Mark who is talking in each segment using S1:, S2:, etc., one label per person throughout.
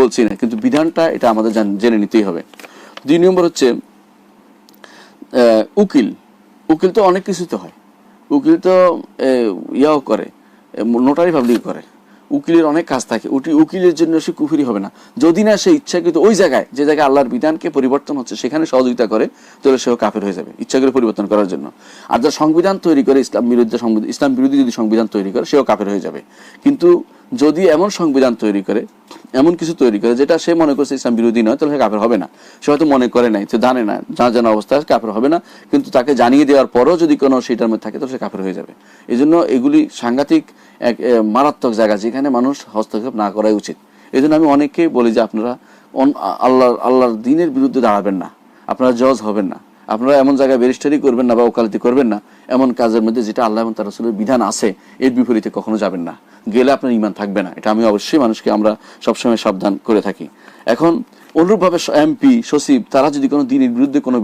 S1: বলছি না, কিন্তু বিধানটা এটা আমাদের জেনে নিতেই হবে। 2 নম্বর হচ্ছে উকিল। উকিল তো অনেক কিছুতে হয়। উকিল তো ইয়াও করে, নোটারি পাবলিক করে। উকিলের অনেক কাজ থাকে। উকিলের জন্য সে কুফরি হবে না যদি না সে ইচ্ছাকৃত ওই জায়গায় যে জায়গায় আল্লাহর বিধানকে পরিবর্তন হচ্ছে সেখানে সহযোগিতা করে, তাহলে সেও কাফের হয়ে যাবে ইচ্ছা করে পরিবর্তন করার জন্য। আর যারা সংবিধান তৈরি করে ইসলাম বিরোধী যদি সংবিধান তৈরি করে, সেও কাফের হয়ে যাবে। কিন্তু যদি এমন সংবিধান তৈরি করে, এমন কিছু তৈরি করে যেটা সে মনে করছে ইসলাম বিরোধী নয়, তাহলে সে কাফের হবে না। সে হয়তো মনে করে নাই, সে জানে না, জানা অবস্থায় কাফের হবে না, কিন্তু তাকে জানিয়ে দেওয়ার পরও যদি কোনো সেটার মধ্যে থাকে, তাহলে সে কাফের হয়ে যাবে। এই জন্য এগুলি সাংঘাতিক এক মারাত্মক জায়গা, যেখানে মানুষ হস্তক্ষেপ না করাই উচিত। এই জন্য আমি অনেককেই বলি যে আপনারা আল্লাহর দ্বীনের বিরুদ্ধে দাঁড়াবেন না, আপনারা জজ হবেন না, আপনারা এমন জায়গায় ব্যারিস্টারি করবেন না বা ওকালতি করবেন না, এমন কাজের মধ্যে যেটা আল্লাহ এবং তার রাসূলের বিধান আছে এর বিপরীতে কখনো যাবেন না। গেলে আপনার ঈমান থাকবে না। এটা আমি অবশ্যই মানুষকে আমরা সবসময় সাবধান করে থাকি। এখন অনুরূপভাবে এমপি, সচিব, তারা যদি কোনো দ্বীনের বিরুদ্ধে কোনো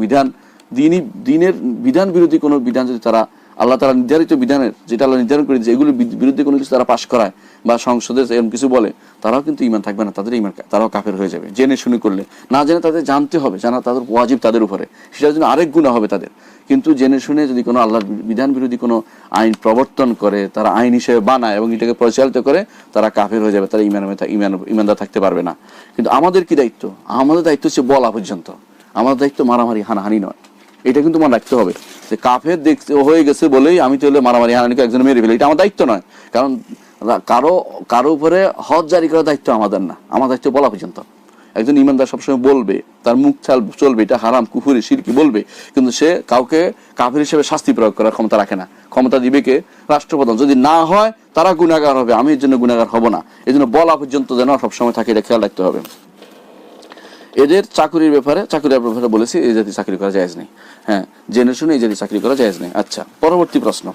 S1: দ্বীনের বিধান বিরোধী কোনো বিধান যদি তারা আল্লাহ তারা নির্ধারিত বিধানের, যেটা আল্লাহ নির্ধারণ করে যে এগুলোর বিরুদ্ধে কোনো কিছু তারা পাশ করায় বা সংসদে এরকম কিছু বলে, তারাও কিন্তু ঈমান থাকবে না, তারাও কাফের হয়ে যাবে। জেনে শুনে করলে, না জেনে তাদের জানতে হবে, জানা তাদের ওয়াজিব তাদের উপরে, সেটার জন্য আরেক গুনাহ হবে তাদের। কিন্তু জেনে শুনে যদি কোনো আল্লাহর বিধান বিরোধী কোনো আইন প্রবর্তন করে, তারা আইন হিসেবে বানায় এবং এটাকে পরিচালিত করে, তারা কাফের হয়ে যাবে, তারা ঈমানদার থাকতে পারবে না। কিন্তু আমাদের কি দায়িত্ব? আমাদের দায়িত্ব হচ্ছে বলা পর্যন্ত। আমাদের দায়িত্ব মারামারি হানাহানি নয়। এটা কিন্তু মনে রাখতে হবে যে কাফের দেখতে হয়ে গেছে বলেই আমি তাহলে মারামারি হানাহানিকে একজন মেরে ফেলি, এটা আমার দায়িত্ব নয়। কারণ কারো উপরে হদ জারি করার দায়িত্ব আমাদের না, আমার দায়িত্ব বলা পর্যন্ত। একজন ইমানদার সবসময় বলবে, তার মুখ চাল চলবে, এটা হারাম, কুফরি, শিরকি বলবে, কিন্তু সে কাউকে কাফের হিসেবে শাস্তি প্রয়োগ করার ক্ষমতা রাখে না। ক্ষমতা দিবে কে? রাষ্ট্রপ্রধান। যদি না হয় তারা গুনাহগার হবে, আমি এর জন্য গুনাহগার হব না। এই জন্য বলা পর্যন্ত যেন সবসময় থাকে, এটা খেয়াল রাখতে হবে। এদের চাকরির ব্যাপারে বলেছি, এই জাতীয় চাকরি করা জায়েজ নেই। হ্যাঁ, জেনে শুনে এই জাতীয় চাকরি করা জায়েজ নেই। আচ্ছা, পরবর্তী প্রশ্ন।